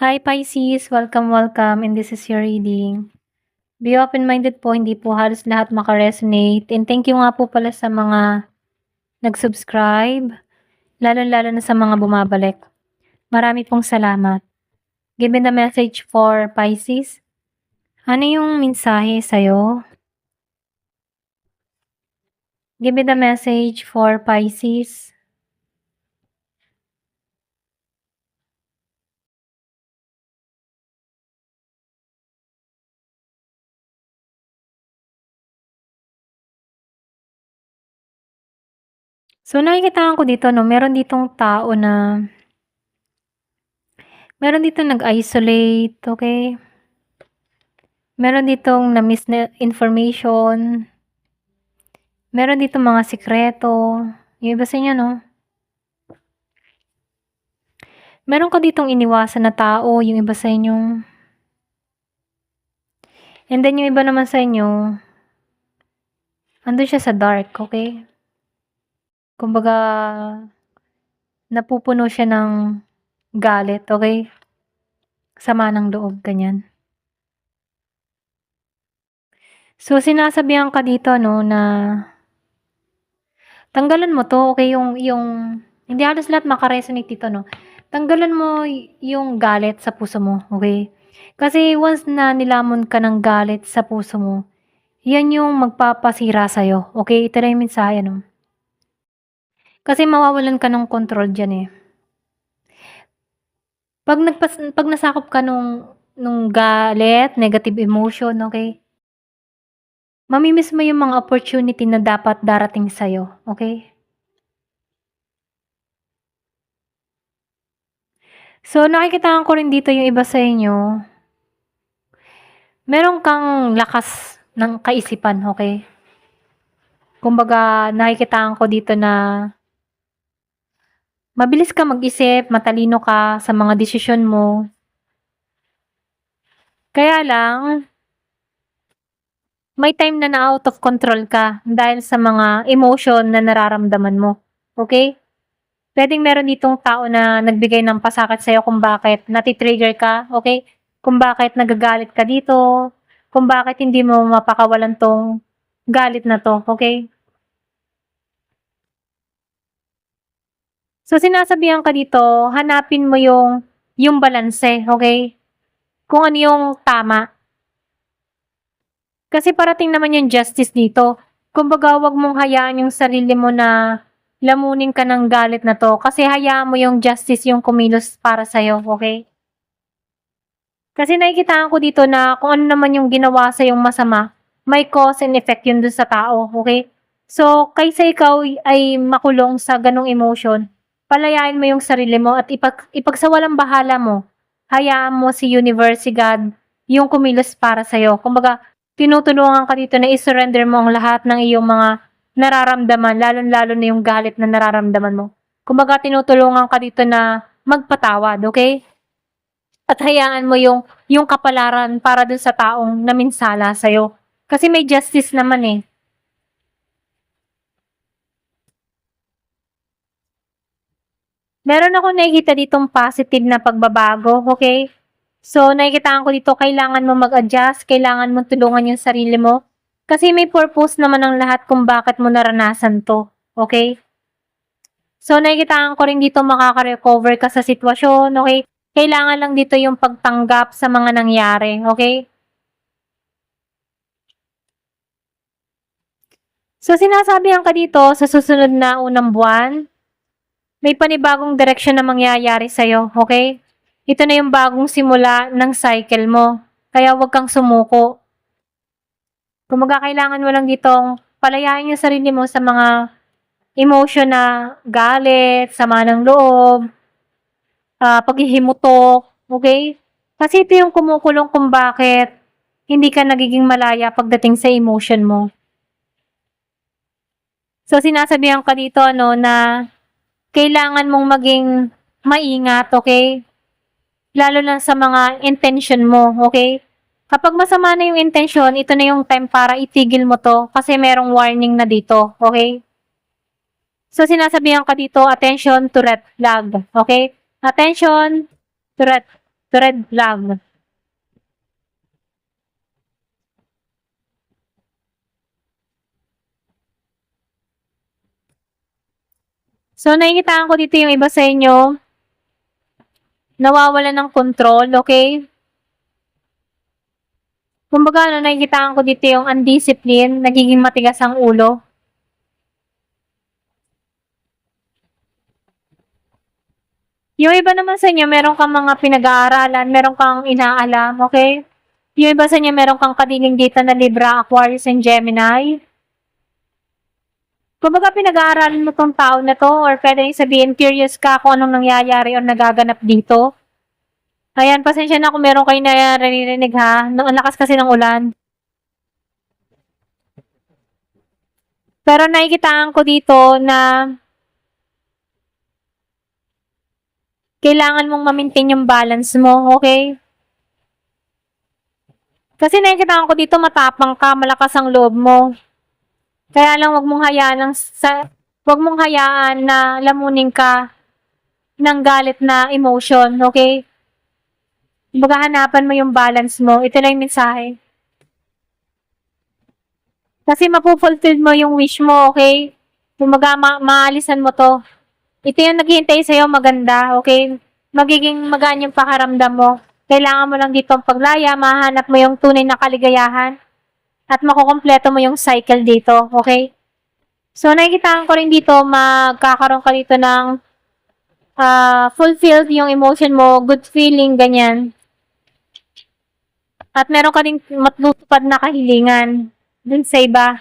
Hi Pisces! Welcome and this is your reading. Be open-minded po, hindi po halos lahat maka-resonate. And thank you nga po pala sa mga nag-subscribe, lalo-lalo na sa mga bumabalik. Marami pong salamat. Give me the message for Pisces. Ano yung mensahe sa'yo? Give me the message for Pisces. So nakikita ko dito, no, meron ditong tao na nag-isolate, okay? Meron ditong na-miss na information. Meron ditong mga sikreto. Yung iba sa inyo, no? Meron ka ditong iniwasan na tao, yung iba sa inyo. And then yung iba naman sa inyo, andun siya sa dark, okay? Kumbaga, napupuno siya ng galit, okay? Sama ng loob, ganyan. So, sinasabihan ka dito, no, na tanggalan mo to, okay? Hindi halos lahat makaresonate dito, no? Tanggalan mo yung galit sa puso mo, okay? Kasi once na nilamon ka ng galit sa puso mo, yan yung magpapasira sa'yo, okay? Ito na yung mensahe, no? Kasi mawawalan ka ng control dyan, eh. Pag nasakop ka nung galit, negative emotion, okay? Mamimiss mo yung mga opportunity na dapat darating sa'yo, okay? So, nakikitaan ko rin dito yung iba sa inyo, meron kang lakas ng kaisipan, okay? Kumbaga, nakikitaan ko dito na mabilis ka mag-isip, matalino ka sa mga desisyon mo. Kaya lang, may time na na-out of control ka dahil sa mga emotion na nararamdaman mo. Okay? Pwedeng meron ditong tao na nagbigay ng pasakit sa'yo kung bakit natitrigger ka. Okay? Kung bakit nagagalit ka dito. Kung bakit hindi mo mapakawalan tong galit na to. Okay? So, sinasabihan ka dito, hanapin mo yung balanse. Okay? Kung ano yung tama. Kasi parating naman yung justice dito. Kumbaga, wag mong hayaan yung sarili mo na lamunin ka ng galit na to. Kasi hayaan mo yung justice yung kumilos para sa'yo, okay? Kasi nakikitaan ko dito na kung ano naman yung ginawa sa yung masama, may cause and effect yun dun sa tao, okay? So, kaysa ikaw ay makulong sa ganong emotion, palayain mo yung sarili mo at ipagsawalang bahala mo. Hayaan mo si universe, si God, yung kumilos para sa'yo. Kumbaga, tinutulungan ka dito na i-surrender mo ang lahat ng iyong mga nararamdaman, lalo-lalo na yung galit na nararamdaman mo. Kumbaga, tinutulungan ka dito na magpatawad, okay? At hayaan mo yung kapalaran para dun sa taong naminsala sa'yo. Kasi may justice naman eh. Meron ako nakikita ditong positive na pagbabago, okay? So, nakikitaan ko dito, kailangan mo mag-adjust, kailangan mo tulungan yung sarili mo. Kasi may purpose naman ang lahat kung bakit mo naranasan to, okay? So, nakikitaan ko rin dito makaka-recover ka sa sitwasyon, okay? Kailangan lang dito yung pagtanggap sa mga nangyari, okay? So, sinasabihan ka dito sa susunod na unang buwan, may panibagong direksyon na mangyayari sa'yo, okay? Ito na yung bagong simula ng cycle mo. Kaya huwag kang sumuko. Kumbaga, kailangan mo lang ditong palayain yung sarili mo sa mga emotion na galit, sama ng loob, paghihimutok, okay? Kasi ito yung kumukulong kung bakit hindi ka nagiging malaya pagdating sa emotion mo. So, sinasabihan ka dito, na kailangan mong maging maingat, okay? Lalo na sa mga intention mo, okay? Kapag masama na yung intention, ito na yung time para itigil mo to kasi merong warning na dito, okay? So, sinasabihan ka dito, attention to red flag, okay? Attention to to red flag. So, nakikitaan ko dito yung iba sa inyo, nawawala ng control, okay? Kumbaga, nakikitaan ko dito yung undiscipline, nagiging matigas ang ulo. Yung iba naman sa inyo, meron kang mga pinag-aaralan, meron kang inaalam, okay? Yung iba sa inyo, meron kang kadiling dito na Libra, Aquarius, and Gemini. Kumbaga, pinag-aaralan mo tong tao na to, or pwede sabihin, curious ka kung anong nangyayari o nagaganap dito. Ayan, pasensya na kung meron kayo naririnig ha. Ang lakas kasi ng ulan. Pero nakikitaan ko dito na kailangan mong ma-maintain yung balance mo, okay? Kasi nakikitaan ko dito matapang ka, malakas ang loob mo. Kaya lang wag mong hayaan na lamunin ka ng galit na emotion, okay? Kumbaga hanapan mo yung balance mo. Ito lang yung mensahe. Kasi mapufulfill mo yung wish mo, okay? Kumbaga maalisan mo to. Ito yung naghihintay sa'yo maganda, okay? Magiging magaan yung pakaramdam mo. Kailangan mo lang dito ang paglaya, mahanap mo yung tunay na kaligayahan, at makukompleto mo yung cycle dito, okay? So, nakikitaan ko rin dito, magkakaroon ka dito ng fulfilled yung emotion mo, good feeling, ganyan. At meron ka rin matutupad na kahilingan dun sa iba.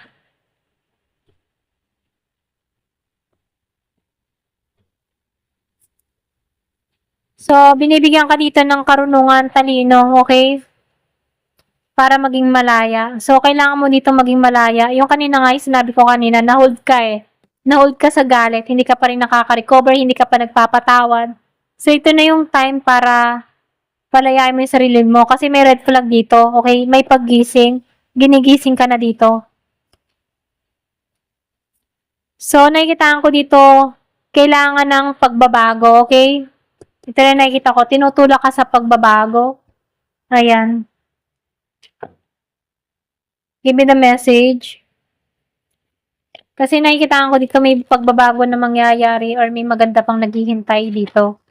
So, binibigyan ka dito ng karunungan, talino, okay? Para maging malaya. So, kailangan mo dito maging malaya. Yung kanina nga, sinabi ko kanina, na-hold ka eh. Na-hold ka sa galit, hindi ka pa rin nakaka-recover, hindi ka pa nagpapatawad. So, ito na yung time para palayain mo yung sarili mo. Kasi may red flag dito, okay? May paggising. Ginigising ka na dito. So, nakikitaan ko dito, kailangan ng pagbabago, okay? Ito na nakikita ko, tinutulak ka sa pagbabago. Ayan. Give me the message. Kasi nakikitaan ko dito may pagbabago na mangyayari or may maganda pang naghihintay dito.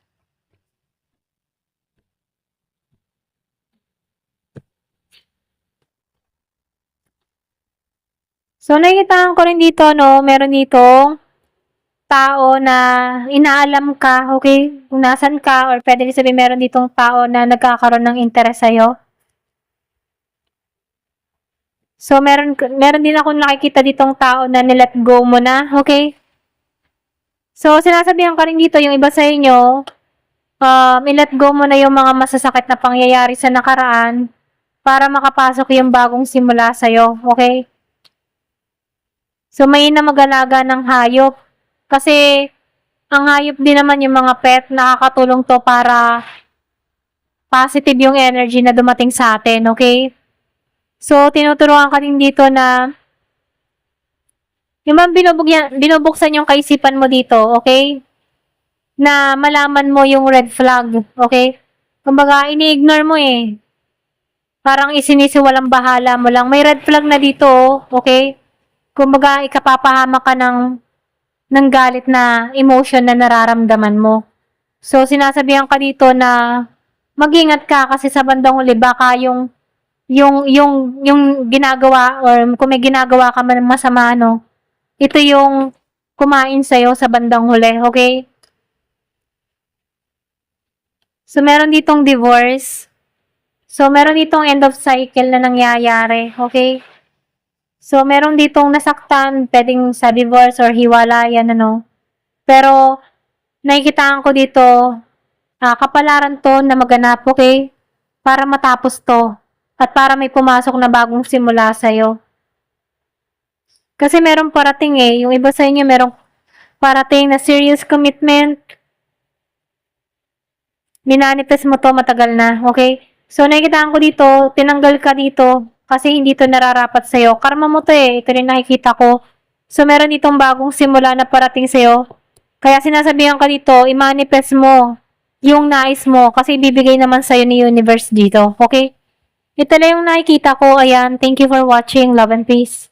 So, nakikitaan ko rin dito, no, meron dito tao na inaalam ka, okay? Kung nasan ka, or pwede rin sabihin meron ditong tao na nagkakaroon ng interest sa'yo. So, meron din akong nakikita ditong tao na nilet go mo na, okay? So, sinasabihan ka rin dito yung iba sa inyo, i-let go mo na yung mga masasakit na pangyayari sa nakaraan para makapasok yung bagong simula sa'yo, okay? So, may na mag-alaga ng hayop. Kasi, ang hayop din naman yung mga pet, nakakatulong to para positive yung energy na dumating sa atin, okay? So, tinuturuan ka din dito na yung binubuksan yung kaisipan mo dito, okay? Na malaman mo yung red flag, okay? Kumbaga, ini-ignore mo eh. Parang isinisiwalang bahala mo lang. May red flag na dito, okay? Kumbaga, ikapapahama ka ng galit na emotion na nararamdaman mo. So, sinasabihan ka dito na mag-ingat ka kasi sa bandang huli baka yung ginagawa or kung may ginagawa ka man masama, no, ito yung kumain sa'yo sa bandang huli, okay? So, meron ditong divorce. So, meron ditong end of cycle na nangyayari, okay? So, meron ditong nasaktan, pwedeng sa divorce or hiwalayan, ano. Pero, nakikitaan ko dito, kapalaran to na maganap, okay? Para matapos to. At para may pumasok na bagong simula sa'yo. Kasi meron parating eh. Yung iba sa inyo, merong parating na serious commitment. Minanifest mo to matagal na, okay? So, nakikitaan ko dito, tinanggal ka dito kasi hindi to nararapat sa'yo. Karma mo to eh. Ito rin nakikita ko. So, meron ditong bagong simula na parating sa'yo. Kaya sinasabihan ka dito, i-manifest mo yung nais mo kasi bibigay naman sa'yo ni universe dito. Okay? Ito lang yung nakikita ko. Ayan. Thank you for watching. Love and peace.